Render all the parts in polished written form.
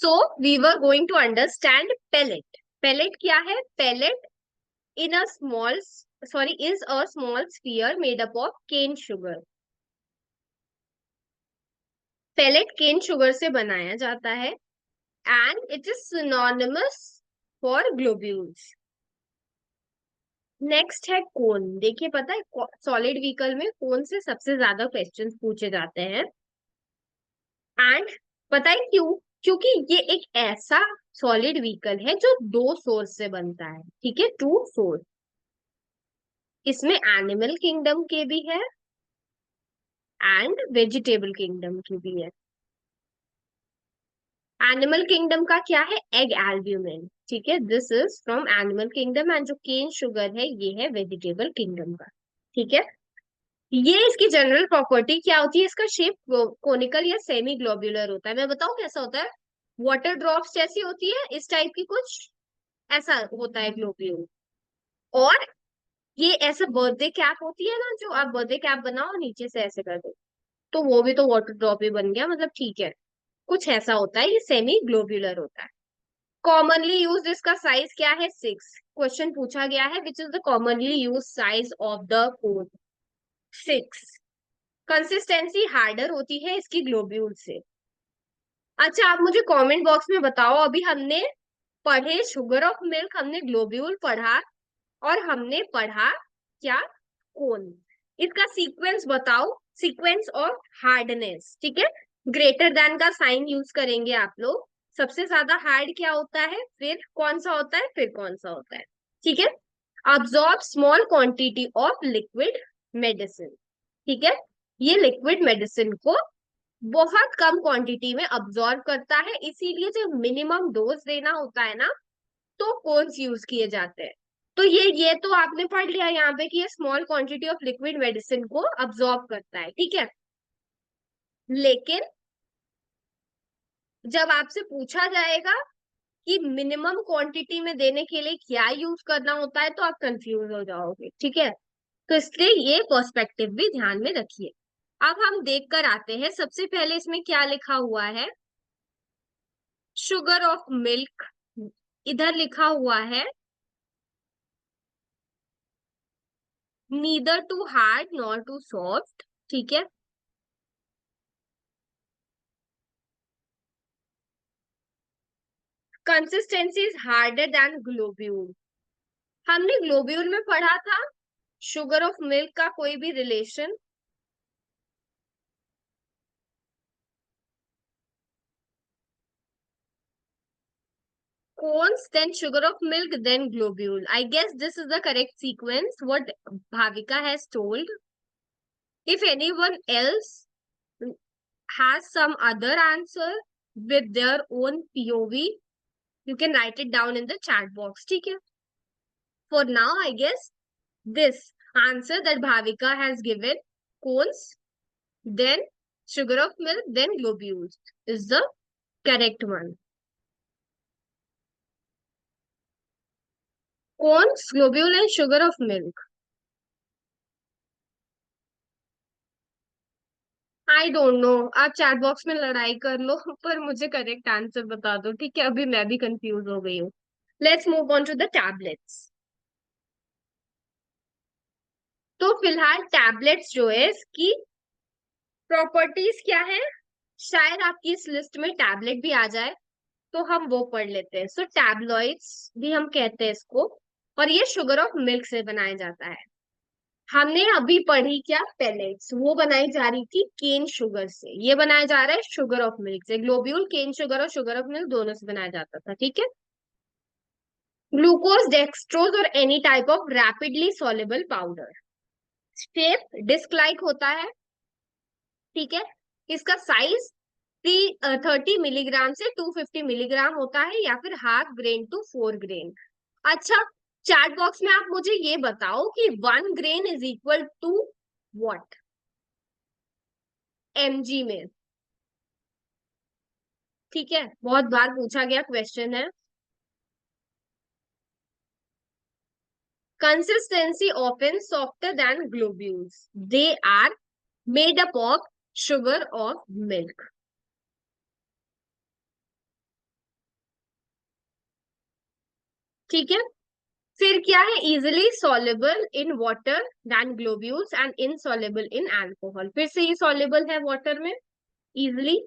So we were going to understand pellet. Pellet क्या है? Pellet in a small is a small sphere made up of cane sugar. Pellet cane sugar से बनाया जाता है and it is synonymous for globules. Next है cone. देखिए, पता है सॉलिड व्हीकल में कोन से सबसे ज्यादा क्वेश्चंस पूछे जाते हैं. एंड पता है क्यों? क्योंकि ये एक ऐसा सॉलिड व्हीकल है जो दो सोर्स से बनता है. ठीक है, टू सोर्स. इसमें एनिमल किंगडम के भी है एंड वेजिटेबल किंगडम की भी है. एनिमल किंगडम का क्या है? Egg albumin. ठीक है, this is from animal kingdom. And जो केन शुगर है ये है वेजिटेबल किंगडम का. ठीक है, ये इसकी जनरल प्रॉपर्टी क्या होती है? इसका शेप कोनिकल या सेमी ग्लोब्यूलर होता है. मैं बताऊं कैसा होता है? वाटर ड्रॉप्स जैसी होती है, इस टाइप की कुछ ऐसा होता है ग्लोब्यूल. और ये ऐसे बर्थडे कैप होती है ना, जो आप बर्थडे कैप बनाओ नीचे से ऐसे कर दो, तो वो भी तो वाटर ड्रॉप ही बन गया. मतलब ठीक है, कुछ ऐसा होता है, ये सेमी ग्लोब्यूलर होता है. कॉमनली यूज इसका साइज क्या है? 6. क्वेश्चन पूछा गया है which is the commonly use size of the cone. 6. Consistency harder होती है इसकी ग्लोब्यूल से. अच्छा, आप मुझे कमेंट बॉक्स में बताओ, अभी हमने पढ़े शुगर ऑफ मिल्क, हमने ग्लोब्यूल पढ़ा, और हमने पढ़ा क्या? कोन. इसका सीक्वेंस बताओ, सीक्वेंस ऑफ हार्डनेस. ठीक है, ग्रेटर देन का साइन यूज करेंगे आप लोग. सबसे ज्यादा हार्ड क्या होता है, फिर कौन सा होता है, फिर कौन सा होता है. ठीक है, absorb small quantity of liquid medicine. ठीक है, ये लिक्विड मेडिसिन को बहुत कम क्वांटिटी में अब्सॉर्ब करता है, इसीलिए जब मिनिमम डोज देना होता है ना, तो कोन्स यूज किए जाते हैं. तो ये तो आपने पढ़ लिया यहाँ पे कि ये small quantity of liquid medicine को अब्सॉर्ब करता है. ठीक है, लेकिन जब आपसे पूछा जाएगा कि मिनिमम क्वांटिटी में देने के लिए क्या यूज करना होता है, तो आप कंफ्यूज हो जाओगे. ठीक है, तो इसलिए ये पर्सपेक्टिव भी ध्यान में रखिए. अब हम देख कर आते हैं. सबसे पहले इसमें क्या लिखा हुआ है? Sugar of milk. इधर लिखा हुआ है neither too hard nor too soft. ठीक है, consistency is harder than globule. हमने ग्लोब्यूल में पढ़ा था शुगर ऑफ मिल्क का कोई भी relation. Cones, then sugar of milk, then globule. I guess this is the correct sequence what Bhavika has told. If anyone else has some other answer with their own POV, you can write it down in the chat box. ठीक है? For now, I guess this answer that Bhavika has given, cones, then sugar of milk, then globules, is the correct one. Cones, globule, and sugar of milk. I don't know, आप chat box में लड़ाई कर लो पर मुझे correct answer बता दो. ठीक है, अभी मैं भी कंफ्यूज हो गई हूँ. Let's move on to the tablets. तो फिलहाल टैबलेट्स जो है इसकी प्रॉपर्टीज क्या है, शायद आपकी इस लिस्ट में टैबलेट भी आ जाए, तो हम वो पढ़ लेते हैं. सो टैबलॉइड्स भी हम कहते हैं इसको, और ये शुगर ऑफ मिल्क से बनाया जाता है. हमने अभी पढ़ी क्या? पेलेट्स. वो बनाई जा रही थी केन शुगर से, ये बनाया जा रहा है शुगर ऑफ मिल्क से. ग्लोब्यूल केन शुगर और शुगर ऑफ मिल्क दोनों से बनाया जाता था. ठीक है, ग्लूकोज, डेक्सट्रोज और any type of rapidly soluble powder. Shape disk like होता है. ठीक है, इसका साइज 30 मिलीग्राम से 250 मिलीग्राम होता है, या फिर हाफ ग्रेन टू 4 ग्रेन. अच्छा, चैट बॉक्स में आप मुझे ये बताओ कि 1 grain is equal to what mg में. ठीक है, बहुत बार पूछा गया क्वेश्चन है. Consistency often softer than globules. They are made up of sugar of milk. ठीक है। फिर क्या है, easily soluble in water then globules and insoluble in alcohol. फिर से ये सॉल्युबल है वाटर में इजिली।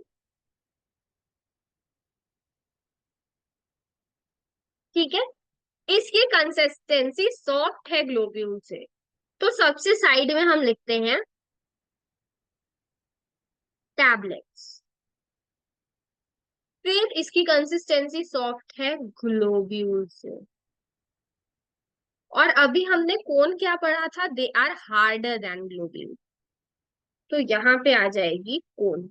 ठीक है। इसकी कंसिस्टेंसी सॉफ्ट है ग्लोब्यूल से। तो सबसे साइड में हम लिखते हैं टैबलेट्स। फिर इसकी कंसिस्टेंसी सॉफ्ट है ग्लोब्यूल से। और अभी हमने कौन क्या पढ़ा था, they are harder than globule. तो यहाँ पे आ जाएगी कौन।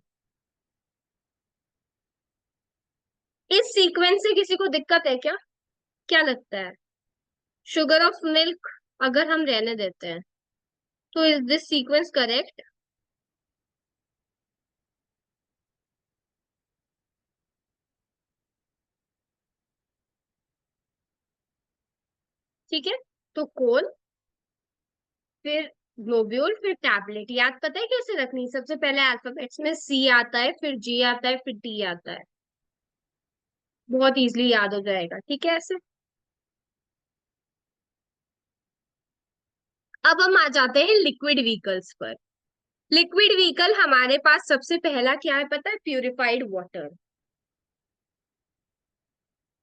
इस सीक्वेंस से किसी को दिक्कत है क्या, क्या लगता है? शुगर ऑफ मिल्क अगर हम रहने देते हैं, तो इज दिस सीक्वेंस करेक्ट? ठीक है। तो कौन, फिर ग्लोब्यूल, फिर टैबलेट। याद पता है कैसे रखनी? सबसे पहले अल्फाबेट्स में सी आता है, फिर जी आता है, फिर टी आता है। बहुत इजीली याद हो जाएगा, ठीक है ऐसे। अब हम आ जाते हैं लिक्विड व्हीकल्स पर। लिक्विड व्हीकल हमारे पास सबसे पहला क्या है पता है? प्यूरिफाइड वाटर,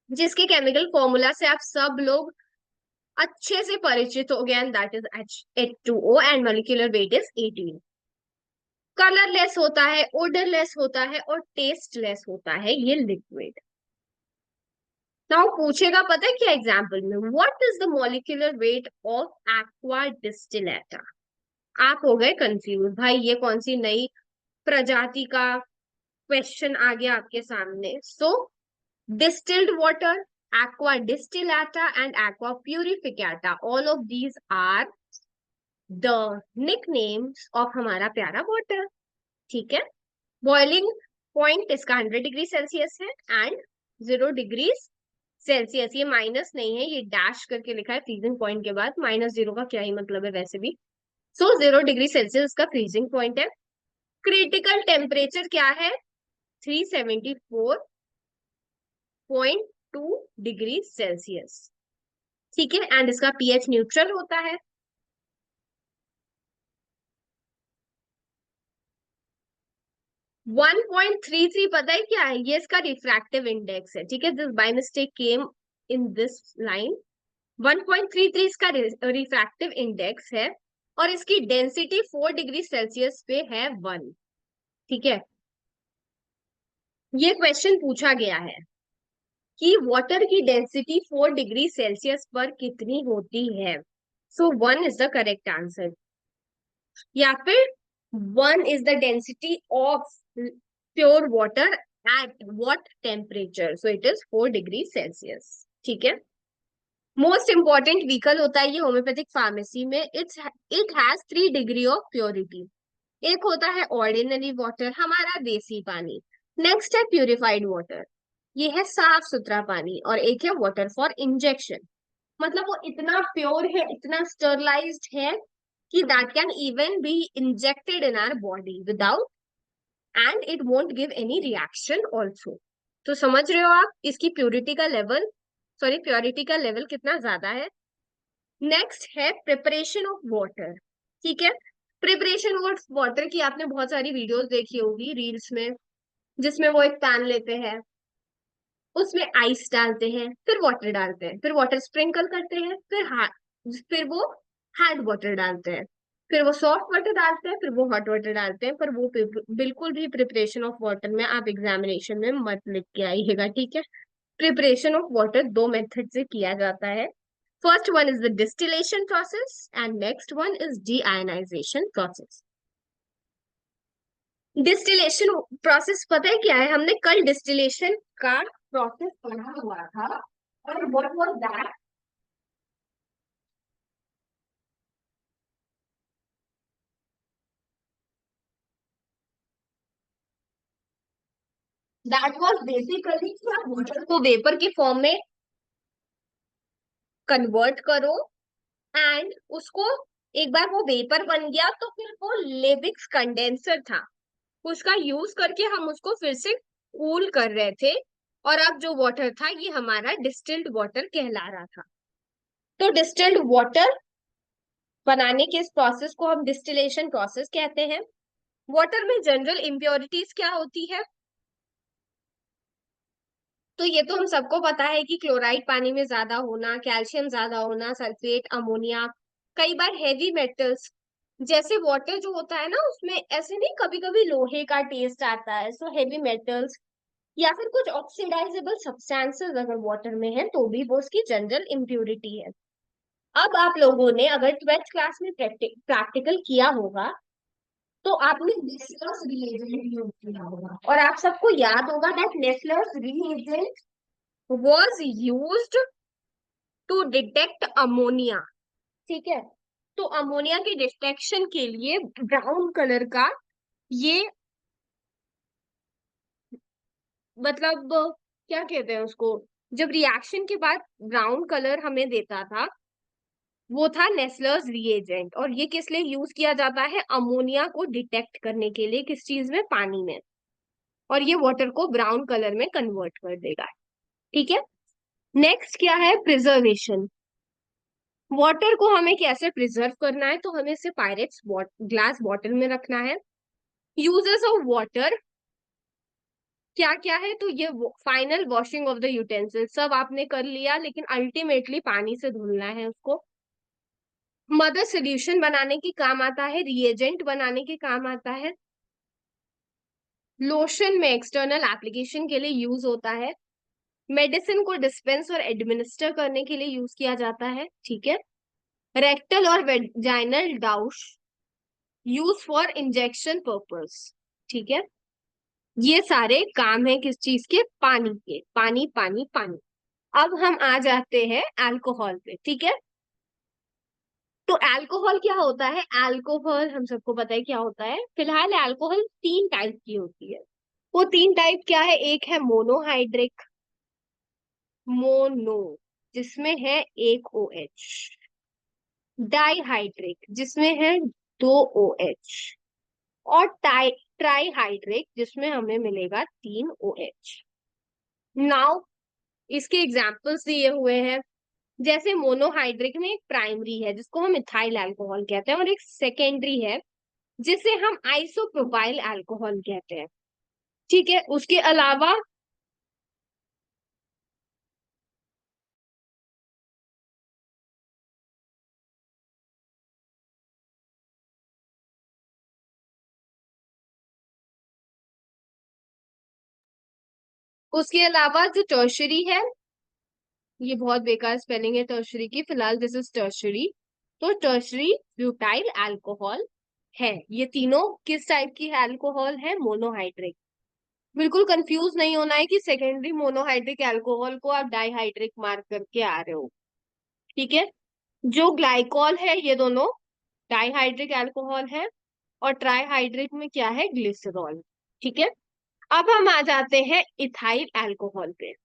जिसके केमिकल फॉर्मूला से आप सब लोग अच्छे से परिचित हो गए, and that is H2O and molecular weight is 18। Colourless होता है, ओडरलेस होता है और टेस्टलेस होता है ये लिक्विड। नाउ पूछेगा पता है क्या एग्जाम्पल में, what is the molecular weight of aqua distillata. आप हो गए कंफ्यूज, भाई ये कौन सी नई प्रजाति का क्वेश्चन आ गया आपके सामने। So distilled water, aqua distillata and aqua purificata, all of these are the nicknames of हमारा प्यारा वाटर। ठीक है। बॉइलिंग पॉइंट इसका 100 डिग्री सेल्सियस है एंड 0 डिग्री सेल्सियस। ये माइनस नहीं है, ये डैश करके लिखा है फ्रीजिंग पॉइंट के बाद। -0 का क्या ही मतलब है वैसे भी। सो 0 डिग्री सेल्सियस इसका फ्रीजिंग पॉइंट है। क्रिटिकल टेम्परेचर क्या है? 374.2 डिग्री सेल्सियस। ठीक है। एंड इसका पीएच न्यूट्रल होता है। 1.33 पता है क्या है? ये इसका रिफ्रैक्टिव इंडेक्स है। ठीक है, this by mistake came in this line. 1.33 इसका रिफ्रैक्टिव इंडेक्स है और इसकी डेंसिटी 4 डिग्री सेल्सियस पे है 1। ठीक है। ये क्वेश्चन पूछा गया है कि वाटर की डेंसिटी 4 डिग्री सेल्सियस पर कितनी होती है। सो 1 इज द करेक्ट आंसर, या फिर 1 is the density of pure water at what temperature. So it is 4 degree Celsius. ठीक है। मोस्ट इंपॉर्टेंट व्हीकल होता है ये होम्योपैथिक फार्मेसी में। It has 3 degree of purity. एक होता है ऑर्डिनरी वाटर, हमारा देसी पानी। नेक्स्ट है प्यूरिफाइड वाटर, ये है साफ सुथरा पानी। और एक है वाटर फॉर इंजेक्शन, मतलब वो इतना प्योर है, इतना स्टरलाइज्ड है कि that can even be injected in our body without, and it won't give any reaction also. तो समझ रहे हो आप इसकी प्योरिटी का लेवल, सॉरी प्योरिटी का लेवल कितना ज्यादा है। नेक्स्ट है प्रिपरेशन ऑफ वाटर। ठीक है। प्रिपरेशन ऑफ वाटर की आपने बहुत सारी वीडियोस देखी होगी रील्स में, जिसमें वो एक पैन लेते हैं, उसमें आइस डालते हैं, फिर वाटर डालते हैं, फिर वाटर स्प्रिंकल करते हैं, फिर वो हार्ड वाटर डालते हैं, फिर वो सॉफ्ट वाटर डालते हैं, फिर वो हॉट वाटर डालते हैं। पर वो बिल्कुल भी प्रिपरेशन ऑफ वाटर में आप एग्जामिनेशन में मत लिख के आइएगा। ठीक है। प्रिपरेशन ऑफ वाटर दो मेथड से किया जाता है। First one is the distillation process and next one is deionization process. Distillation process पता है क्या है? हमने कल डिस्टिलेशन का प्रोसेस पढ़ा हुआ था। और what was that? That was basically कि आप वाटर को वेपर के फॉर्म में कन्वर्ट करो एंड उसको, एक बार वो वेपर बन गया तो फिर वो लेविक्स कंडेंसर था, उसका यूज करके हम उसको फिर से कूल कर रहे थे और अब जो वाटर था ये हमारा डिस्टिल्ड वाटर कहला रहा था। तो डिस्टिल्ड वाटर बनाने के इस प्रोसेस को हम डिस्टिलेशन प्रोसेस कहते हैं। वाटर में जनरल इम्प्योरिटीज क्या होती है? तो ये तो हम सबको पता है कि क्लोराइड पानी में ज्यादा होना, कैल्शियम ज्यादा होना, सल्फेट, अमोनिया, कई बार हेवी मेटल्स। जैसे वाटर जो होता है ना उसमें ऐसे नहीं, कभी कभी लोहे का टेस्ट आता है, सो हेवी मेटल्स या फिर कुछ ऑक्सीडाइजेबल सब्सटेंसेस अगर वाटर में है तो भी वो उसकी जनरल इम्प्योरिटी है। अब आप लोगों ने अगर 12th क्लास में प्रैक्टिकल किया होगा तो आपने नेस्लर्स रिएजेंट यूज किया होगा, और आप सबको याद होगा that Nessler's reagent was used to detect ammonia. ठीक है, तो अमोनिया के डिटेक्शन के लिए ब्राउन कलर का ये, मतलब क्या कहते हैं उसको, जब रिएक्शन के बाद ब्राउन कलर हमें देता था वो था नेस्लर्स रिएजेंट। और ये किस लिए यूज किया जाता है? अमोनिया को डिटेक्ट करने के लिए। किस चीज में? पानी में। और ये वाटर को ब्राउन कलर में कन्वर्ट कर देगा। ठीक है, नेक्स्ट क्या है? प्रिजर्वेशन। वाटर को हमें कैसे प्रिजर्व करना है? तो हमें इसे पायरेट्स ग्लास बॉटल में रखना है। यूजेस ऑफ वाटर क्या क्या है? तो ये final washing of the utensil सब आपने कर लिया, लेकिन अल्टीमेटली पानी से धुलना है उसको। मदर सोल्यूशन बनाने के काम आता है, रिएजेंट बनाने के काम आता है, लोशन में एक्सटर्नल एप्लीकेशन के लिए यूज होता है, मेडिसिन को डिस्पेंस और एडमिनिस्टर करने के लिए यूज किया जाता है। ठीक है, रेक्टल और vaginal douche use for injection purpose. ठीक है, ये सारे काम है किस चीज के? पानी के। पानी पानी पानी। अब हम आ जाते हैं अल्कोहल पे। ठीक है, तो अल्कोहल क्या होता है? अल्कोहल हम सबको पता है क्या होता है। फिलहाल अल्कोहल 3 टाइप की होती है। वो 3 टाइप क्या है? एक है मोनोहाइड्रिक, मोनो जिसमें है एक ओ एच, डाइहाइड्रिक जिसमें है 2 OH, और ट्राईहाइड्रिक जिसमें हमें मिलेगा 3 OH। नाउ इसके एग्जाम्पल्स दिए हुए हैं। जैसे मोनोहाइड्रिक में एक प्राइमरी है जिसको हम इथाइल अल्कोहल कहते हैं, और एक सेकेंडरी है जिसे हम आइसोप्रोपाइल अल्कोहल कहते हैं। ठीक है, उसके अलावा जो टर्शरी है, ये बहुत बेकार स्पेलिंग है टर्शरी की, फिलहाल दिस इज टर्शरी। तो टर्शरी ब्यूटाइल अल्कोहल है। ये तीनों किस टाइप की अल्कोहल है? मोनोहाइड्रिक। बिल्कुल कंफ्यूज नहीं होना है कि सेकेंडरी मोनोहाइड्रिक अल्कोहल को आप डाइहाइड्रिक मार्क करके आ रहे हो। ठीक है, जो ग्लाइकॉल है ये दोनों डाइहाइड्रिक अल्कोहल है, और ट्राईहाइड्रिक में क्या है? ग्लिसरॉल। ठीक है, अब हम आ जाते हैं इथाइल अल्कोहल पे।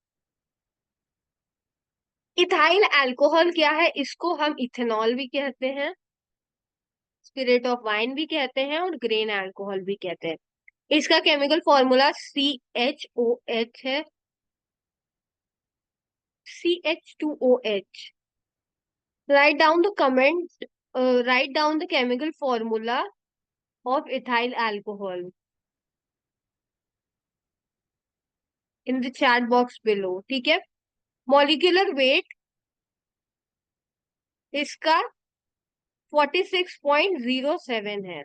इथाइल अल्कोहल क्या है? इसको हम इथेनॉल भी कहते हैं, स्पिरिट ऑफ वाइन भी कहते हैं, और ग्रेन अल्कोहल भी कहते हैं। इसका केमिकल फॉर्मूला CHOH है, CH2OH। Write down the comment, write down the chemical formula of ethyl alcohol in the chat box below. ठीक है, मॉलिक्यूलर वेट इसका 46.07 है।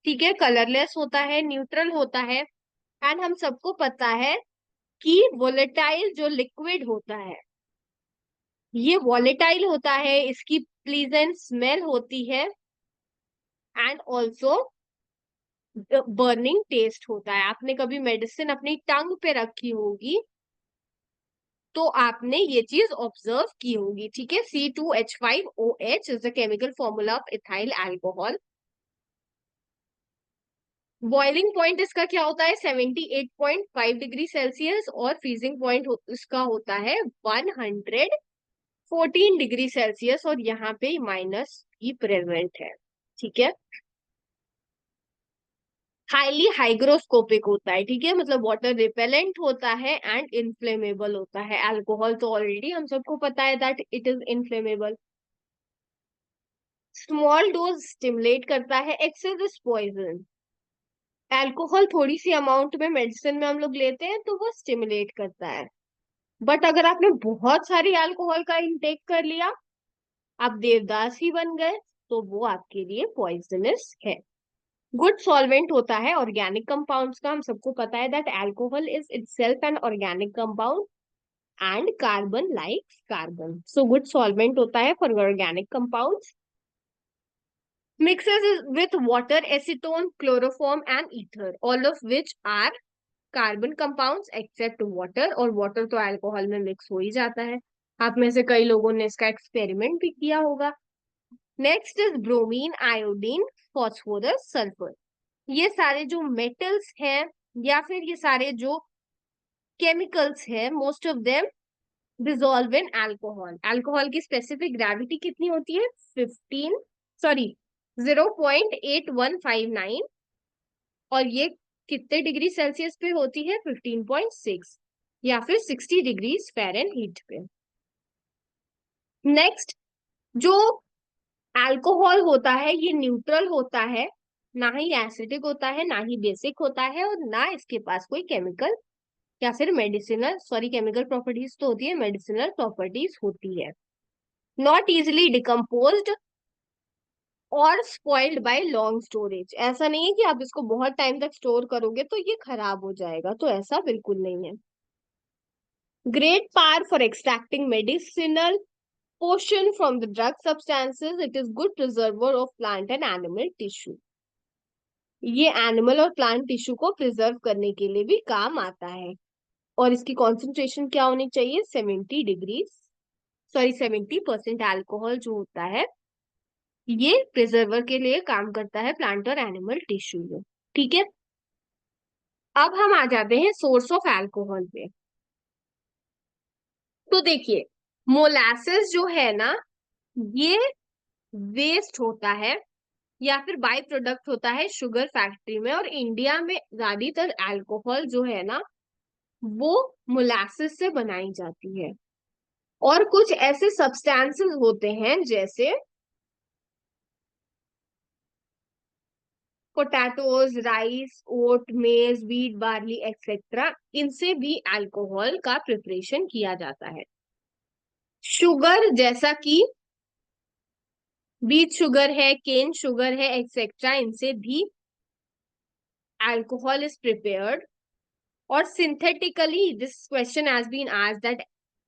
ठीक है, कलरलेस होता है, न्यूट्रल होता है, एंड हम सबको पता है कि वोलेटाइल जो लिक्विड होता है ये वॉलेटाइल होता है, इसकी प्लीजेंट स्मेल होती है, एंड ऑल्सो बर्निंग टेस्ट होता है। आपने कभी मेडिसिन अपनी टंग पे रखी होगी तो आपने ये चीज ऑब्जर्व की होगी। ठीक है, C2H5OH is the chemical formula of ethyl alcohol. Boiling point इसका क्या होता है? 78.5 डिग्री सेल्सियस, और फ्रीजिंग पॉइंट इसका होता है 114 डिग्री सेल्सियस, और यहाँ पे माइनस भी प्रेजेंट है। ठीक है, हाईली हाइग्रोस्कोपिक होता है, ठीक है, मतलब वाटर रिपेलेंट होता है एंड इनफ्लेमेबल होता है। अल्कोहल तो ऑलरेडी हम सबको पता है that it is inflammable. Small dose stimulate करता है, एक्सेस इज पॉइजन। अल्कोहल थोड़ी सी अमाउंट में मेडिसिन में हम लोग लेते हैं तो वो स्टिमुलेट करता है, बट अगर आपने बहुत सारी अल्कोहल का इंटेक कर लिया, आप देवदास ही बन गए, तो वो आपके लिए पॉइजनस है। गुड सॉल्वेंट होता है ऑर्गेनिक कंपाउंड्स का, हम सबको पता है that alcohol is itself an organic compound and carbon like carbon, so good solvent होता है for organic compounds. Mixes with water, acetone, chloroform, and ether, all of which are carbon compounds except water, और water तो alcohol में mix हो ही जाता है। आप में से कई लोगों ने इसका एक्सपेरिमेंट भी किया होगा। Next is bromine, iodine, phosphorus, sulphur. ये सारे जो मेटल्स हैं या फिर ये सारे जो केमिकल्स हैं, most of them dissolve in alcohol. Alcohol की स्पेसिफिक ग्रेविटी कितनी होती है? 15, सॉरी 0.8159, और ये कितने डिग्री सेल्सियस पे होती है? 15.6 या फिर 60 डिग्री फ़ारेनहीट पे। नेक्स्ट, जो अल्कोहल होता है ये न्यूट्रल होता है, ना ही एसिडिक होता है, ना ही बेसिक होता है, और ना इसके पास कोई केमिकल या फिर मेडिसिनल, सॉरी केमिकल प्रॉपर्टीज तो होती है, मेडिसिनल प्रॉपर्टीज होती है। नॉट इजिली डिकम्पोज्ड और स्पॉइल्ड बाय लॉन्ग स्टोरेज। ऐसा नहीं है कि आप इसको बहुत टाइम तक स्टोर करोगे तो ये खराब हो जाएगा, तो ऐसा बिल्कुल नहीं है। Great power for extracting medicinal portion from the drug substances. It is good preserver of plant and animal tissue. ये एनिमल और प्लांट टिश्यू को प्रिजर्व करने के लिए भी काम आता है। और इसकी कॉन्सेंट्रेशन क्या होनी चाहिए? 70 डिग्री, सॉरी 70% अल्कोहल जो होता है ये प्रिजर्वर के लिए काम करता है प्लांट और एनिमल टिश्यू में, ठीक है। अब हम आ जाते हैं सोर्स ऑफ अल्कोहल पे। तो देखिए, मोलासेस जो है ना, ये वेस्ट होता है या फिर बाई प्रोडक्ट होता है शुगर फैक्ट्री में, और इंडिया में ज्यादातर अल्कोहल जो है ना वो मोलासेस से बनाई जाती है। और कुछ ऐसे सब्सटेंसेस होते हैं जैसे पोटैटोज, राइस, ओट, मेज, व्हीट, बार्ली एक्सेट्रा, इनसे भी अल्कोहल का प्रिपरेशन किया जाता है। शुगर जैसा कि बीट शुगर है, केन शुगर है एक्सेट्रा, इनसे भी अल्कोहल इज प्रिपेयर्ड। और synthetically, this question has been asked that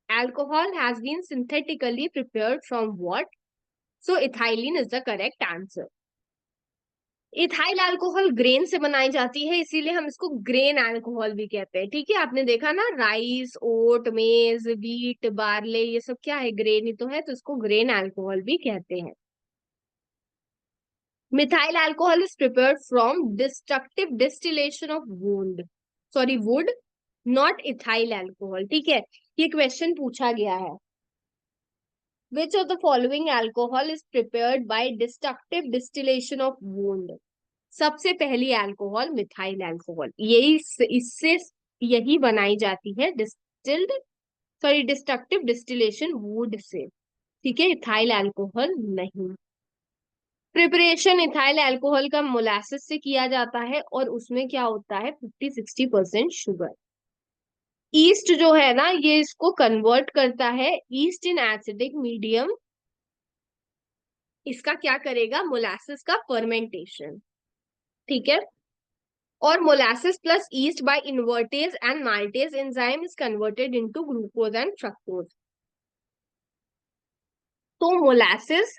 alcohol has been synthetically prepared from what? So ethylene is the correct answer. Ethyl alcohol grain से बनाई जाती है, इसीलिए हम इसको ग्रेन अल्कोहल भी कहते हैं, ठीक है। आपने देखा ना, राइस, ओट, मेज, व्हीट, बार्ले, ये सब क्या है? ग्रेन ही तो है, तो इसको ग्रेन अल्कोहल भी कहते हैं। Methyl alcohol is prepared from destructive distillation of would, sorry would, not ethyl alcohol, ठीक है। ये क्वेश्चन पूछा गया है, which of the following alcohol is prepared by destructive distillation of would? सबसे पहली अल्कोहल मिथाइल अल्कोहल, यही इससे यही बनाई जाती है, distilled, sorry destructive distillation would say, ठीक है, इथाइल अल्कोहल नहीं। प्रिपरेशन इथाइल अल्कोहल का मोलासिस से किया जाता है, और उसमें क्या होता है? 50-60% शुगर। ईस्ट जो है ना, ये इसको कन्वर्ट करता है ईस्ट इन एसिडिक मीडियम। इसका क्या करेगा? मोलासिस का फर्मेंटेशन, ठीक है। और molasses plus yeast by invertase and maltase enzyme is converted into glucose and fructose. तो मोलासिस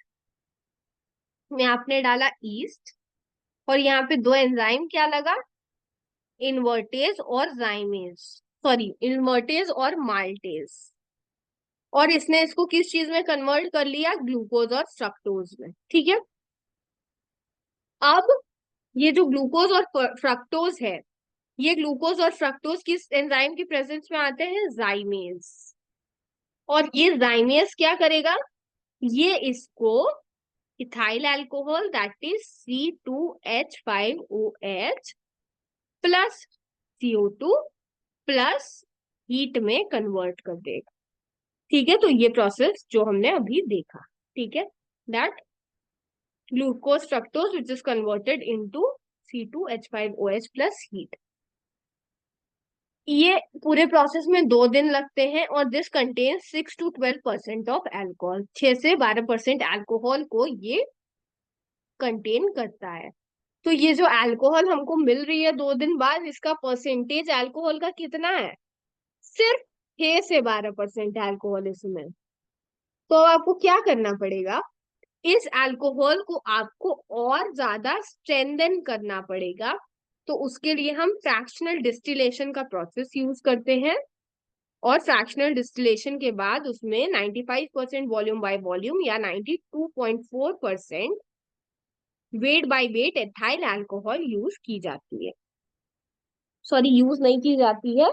में आपने डाला ईस्ट, और यहाँ पे दो एंजाइम क्या लगा? इन्वर्टेज और जाइमेज, सॉरी इन्वर्टेज और माल्टेज, और इसने इसको किस चीज में कन्वर्ट कर लिया? ग्लूकोज और फ्रक्टोज में, ठीक है। अब ये जो ग्लूकोज और फ्रक्टोज है, ये ग्लूकोज और फ्रक्टोज किस एंजाइम की प्रेजेंस में आते हैं? जाइमेज। और ये जाइमेज क्या करेगा? ये इसको ethyl alcohol that is C2H5OH plus CO2 plus heat में कन्वर्ट कर देगा। ठीक है, तो ये प्रोसेस जो हमने अभी देखा, ठीक है, that glucose fructose which is converted into C2H5OH plus heat. ये पूरे प्रोसेस में 2 दिन लगते हैं और this contains 6 to 12% of alcohol. 6 से 12% एल्कोहल को ये कंटेन करता है। तो ये जो अल्कोहल हमको मिल रही है 2 दिन बाद, इसका परसेंटेज अल्कोहल का कितना है? सिर्फ 6 से 12% अल्कोहल इसमें। तो आपको क्या करना पड़ेगा, इस अल्कोहल को आपको और ज्यादा स्ट्रेंथन करना पड़ेगा। तो उसके लिए हम फ्रैक्शनल डिस्टिलेशन का प्रोसेस यूज करते हैं। और फ्रैक्शनल डिस्टिलेशन के बाद उसमें 95% वॉल्यूम बाय वॉल्यूम या 92.4% weight by weight ethyl alcohol use की जाती है। सॉरी, यूज नहीं की जाती है,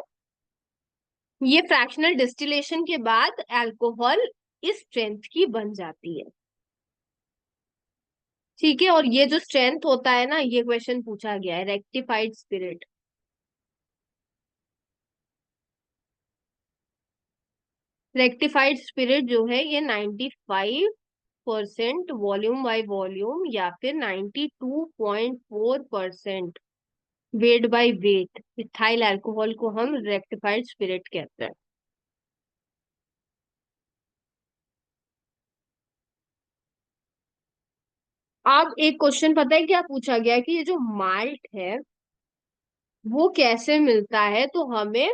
ये फ्रैक्शनल डिस्टिलेशन के बाद अल्कोहल इस स्ट्रेंथ की बन जाती है। ठीक है, और ये जो स्ट्रेंथ होता है ना, ये क्वेश्चन पूछा गया है, रेक्टिफाइड स्पिरिट। रेक्टिफाइड स्पिरिट जो है ये 95% वॉल्यूम बाय वॉल्यूम या फिर 92.4% weight by weight ethyl alcohol को हम रेक्टिफाइड स्पिरिट कहते हैं। अब एक क्वेश्चन पता है क्या पूछा गया, कि ये जो माल्ट है वो कैसे मिलता है? तो हमें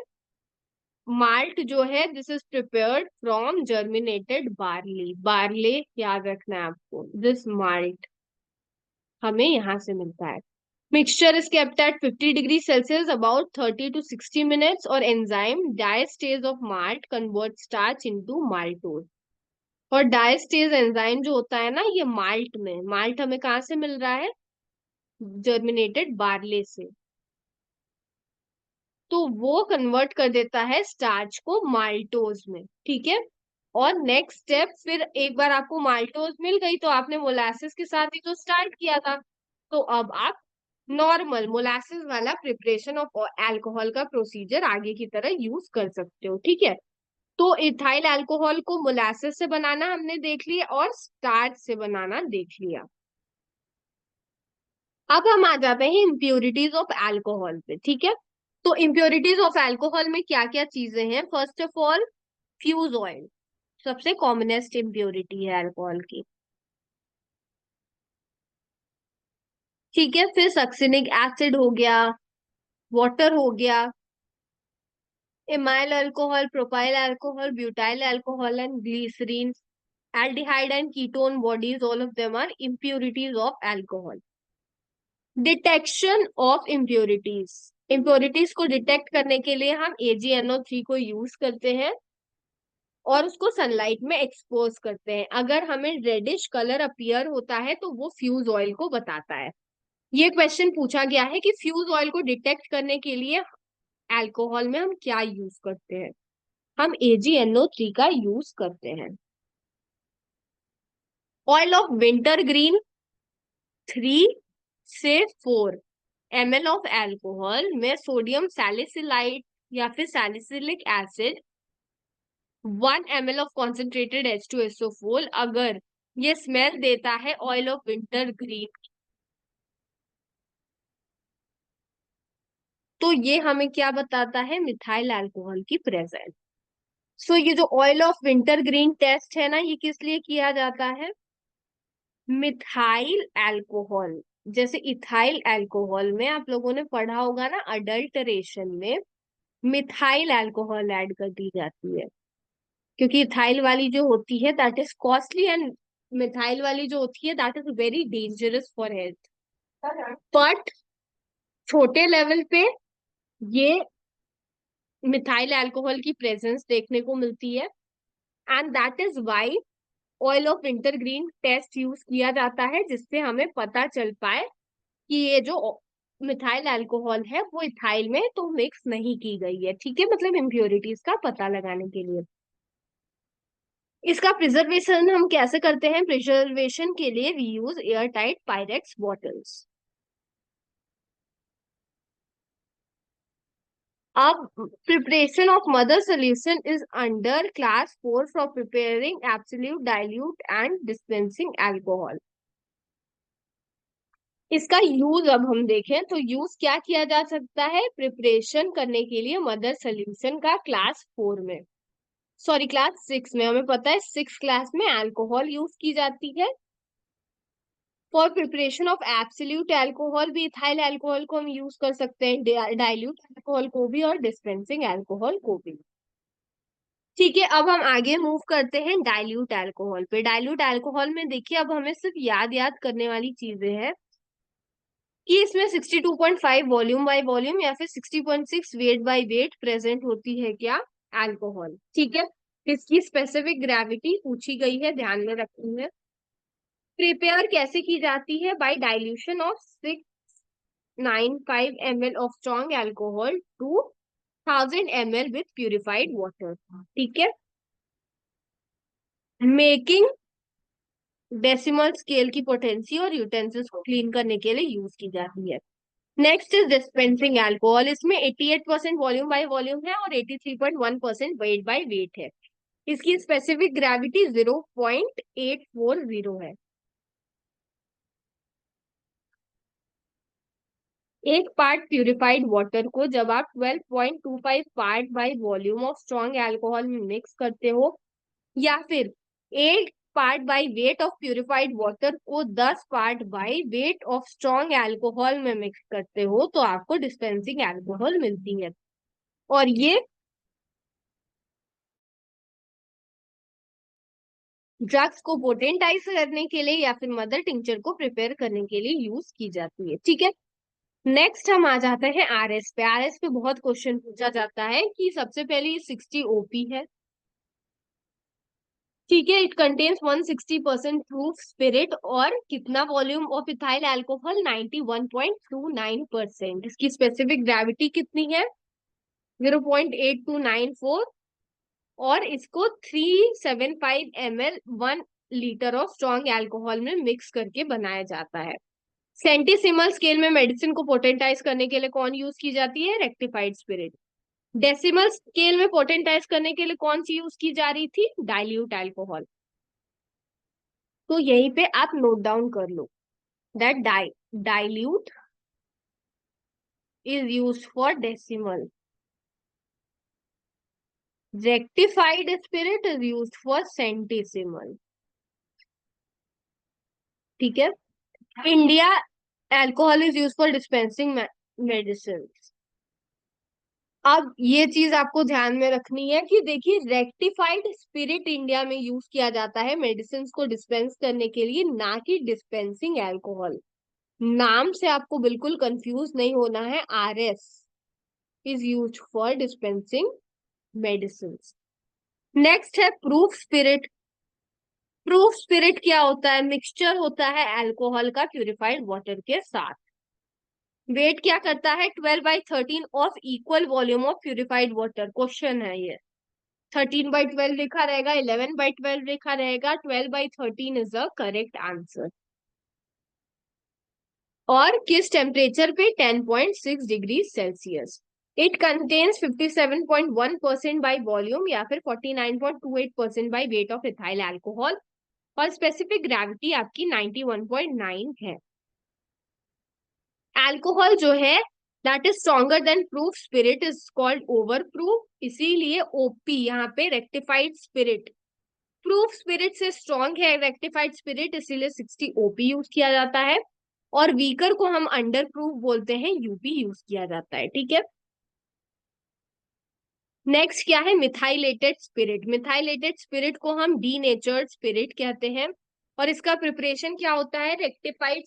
माल्ट जो है, this is prepared from germinated barley. Barley याद रखना है आपको, दिस माल्ट हमें यहाँ से मिलता है। Mixture is kept at 50 degree Celsius about 30 to 60 minutes और enzyme diastase of malt convert starch into maltose. और डायस्टेज एंजाइम जो होता है ना, ये माल्ट में, माल्ट हमें कहाँ से मिल रहा है? जर्मिनेटेड बार्ले से। तो वो कन्वर्ट कर देता है स्टार्च को माल्टोज में। ठीक है, और नेक्स्ट स्टेप, फिर एक बार आपको माल्टोज मिल गई तो आपने मोलासिस के साथ ही तो स्टार्ट किया था, तो अब आप नॉर्मल मोलासिस वाला प्रिपरेशन ऑफ अल्कोहल का प्रोसीजर आगे की तरह यूज कर सकते हो। ठीक है, तो इथाइल अल्कोहल को मोलासिस से बनाना हमने देख लिया और स्टार्च से बनाना देख लिया। अब हम आ जाते हैं इम्प्योरिटीज ऑफ अल्कोहल पे। ठीक है, तो इम्प्योरिटीज ऑफ अल्कोहल में क्या क्या चीजें हैं? First of all, fuse oil सबसे कॉमनेस्ट इम्प्योरिटी है अल्कोहल की। ठीक है, फिर सक्सिनिक एसिड हो गया, वाटर हो गया, amyl alcohol, propyl alcohol, butyl alcohol and glycerine, aldehyde and ketone bodies, all of them are impurities of alcohol. Detection of impurities, impurities को डिटेक्ट करने के लिए हम AgNO3 को यूज करते हैं और उसको सनलाइट में एक्सपोज करते हैं। अगर हमें रेडिश कलर अपीयर होता है तो वो फ्यूज ऑयल को बताता है। ये क्वेश्चन पूछा गया है कि फ्यूज ऑयल को डिटेक्ट करने के लिए अल्कोहल में हम क्या यूज करते हैं? हम AgNO3 का यूज करते हैं। ऑयल ऑफ विंटर ग्रीन, 3 से 4 ml ऑफ एल्कोहल में सोडियम सैलिसिलाइट या फिर salicylic acid, 1 ml of concentrated H2SO4। अगर ये स्मेल देता है ऑयल ऑफ विंटर ग्रीन, तो ये हमें क्या बताता है? मिथाइल अल्कोहल की प्रेजेंस। सो ये जो oil of wintergreen test है ना, ये किस लिए किया जाता है? मिथाइल अल्कोहल, जैसे इथाइल अल्कोहल में आप लोगों ने पढ़ा होगा ना, अडल्टरेशन में मिथाइल अल्कोहल ऐड कर दी जाती है, क्योंकि इथाइल वाली जो होती है that is costly and methyl वाली जो होती है that is very dangerous for health. But छोटे लेवल पे ये मिथाइल अल्कोहल की प्रेजेंस देखने को मिलती है, and that is why oil of wintergreen test use किया जाता है, जिससे हमें पता चल पाए कि ये जो मिथाइल अल्कोहल है वो इथाइल में तो मिक्स नहीं की गई है। ठीक है, मतलब इम्प्योरिटीज का पता लगाने के लिए। इसका प्रिजर्वेशन हम कैसे करते हैं? प्रिजर्वेशन के लिए we use air tight Pyrex bottles. अब preparation of mother solution is under class 4 for preparing absolute dilute and dispensing alcohol. इसका यूज अब हम देखें तो यूज क्या किया जा सकता है प्रिपरेशन करने के लिए मदर सोल्यूशन का क्लास 4 में, सॉरी क्लास 6 में। हमें पता है 6 क्लास में अल्कोहल यूज की जाती है। For preparation of absolute alcohol भी इथाइल अल्कोहल को हम यूज कर सकते हैं, डाइल्यूट अल्कोहल को भी और डिस्पेंसिंग अल्कोहल को भी। ठीक है, अब हम आगे मूव करते हैं डाइल्यूट अल्कोहल पे। डाइल्यूट अल्कोहल में देखिए अब हमें सिर्फ याद याद करने वाली चीजें हैं कि इसमें 62.5 वॉल्यूम बाय वॉल्यूम या फिर 60.6 वेट बाय वेट प्रेजेंट होती है क्या, अल्कोहल। ठीक है, इसकी स्पेसिफिक ग्रेविटी पूछी गई है, ध्यान में रखनी है। प्रिपेयर कैसे की जाती है, by dilution of 695 ml of strong alcohol to 1000 ml with purified water. ठीक है, मेकिंग डेसिमल स्केल की पोटेंसी और यूटेंसिल्स को क्लीन करने के लिए यूज की जाती है। Next is dispensing alcohol. इसमें 88% वॉल्यूम बाय वॉल्यूम है और 83.1% वेट बाय वेट है। इसकी स्पेसिफिक ग्रेविटी 0.840 है। एक पार्ट प्यूरिफाइड वाटर को जब आप 12.25 part by volume of strong alcohol में मिक्स करते हो या फिर 8 part by weight of purified water को 10 part by weight of strong alcohol में मिक्स करते हो तो आपको डिस्पेंसिंग अल्कोहल मिलती है। और ये ड्रग्स को पोटेंटाइज करने के लिए या फिर मदर टिंचर को प्रिपेयर करने के लिए यूज की जाती है। ठीक है, नेक्स्ट हम आ जाते हैं आरएस पे। आरएस पे बहुत क्वेश्चन पूछा जाता है कि सबसे पहले 60 ओपी है। ठीक है, इट कंटेन्स 160% प्रूफ स्पिरिट और कितना वॉल्यूम ऑफ इथाइल अल्कोहल 91.29%। इसकी स्पेसिफिक ग्रेविटी कितनी है 0.8294 और इसको 375 ml 1 litre of strong alcohol में मिक्स करके बनाया जाता है। सेंटीसिमल स्केल में मेडिसिन को पोटेंटाइज करने के लिए कौन यूज की जाती है, रेक्टिफाइड स्पिरिट। डेसिमल स्केल में पोटेंटाइज करने के लिए कौन सी यूज की जा रही थी, डाइल्यूट अल्कोहल। तो यहीं पे आप नोट डाउन कर लो that dilute is used for decimal, rectified spirit is used for centesimal. ठीक है, India alcohol is used for dispensing medicine. अब ये चीज आपको ध्यान में रखनी है कि देखिए रेक्टिफाइड स्पिरिट इंडिया में यूज किया जाता है मेडिसिन को डिस्पेंस करने के लिए, ना कि डिस्पेंसिंग अल्कोहल। नाम से आपको बिल्कुल कंफ्यूज नहीं होना है। RS is used for dispensing medicine. Next है प्रूफ स्पिरिट। प्रूफ स्पिरिट क्या होता है, मिक्सचर होता है अल्कोहल का प्यूरिफाइड वाटर के साथ। वेट क्या करता है 12/13 of equal volume of purified water. Question है ये, 13/12 लिखा रहेगा, 11/12 लिखा रहेगा, 12/13 इज द करेक्ट आंसर। और किस टेम्परेचर पे 10.6 degree Celsius. It contains 57.1% by volume या फिर 49.28% by weight of ethyl alcohol और स्पेसिफिक ग्रेविटी आपकी 91.9 है। अल्कोहल जो है that is stronger than proof spirit is called over proof, इसीलिए ओपी यहाँ पे रेक्टिफाइड स्पिरिट। प्रूफ स्पिरिट से स्ट्रॉन्ग है रेक्टिफाइड स्पिरिट, इसीलिए 60 ओपी यूज किया जाता है और वीकर को हम अंडर प्रूफ बोलते हैं, यूपी यूज किया जाता है। ठीक है, नेक्स्ट क्या है मिथाइलेटेड स्पिरिट। मिथाइलेटेड स्पिरिट को हम डीनेचर्ड स्पिरिट कहते हैं और इसका प्रिपरेशन क्या होता है, रेक्टिफाइड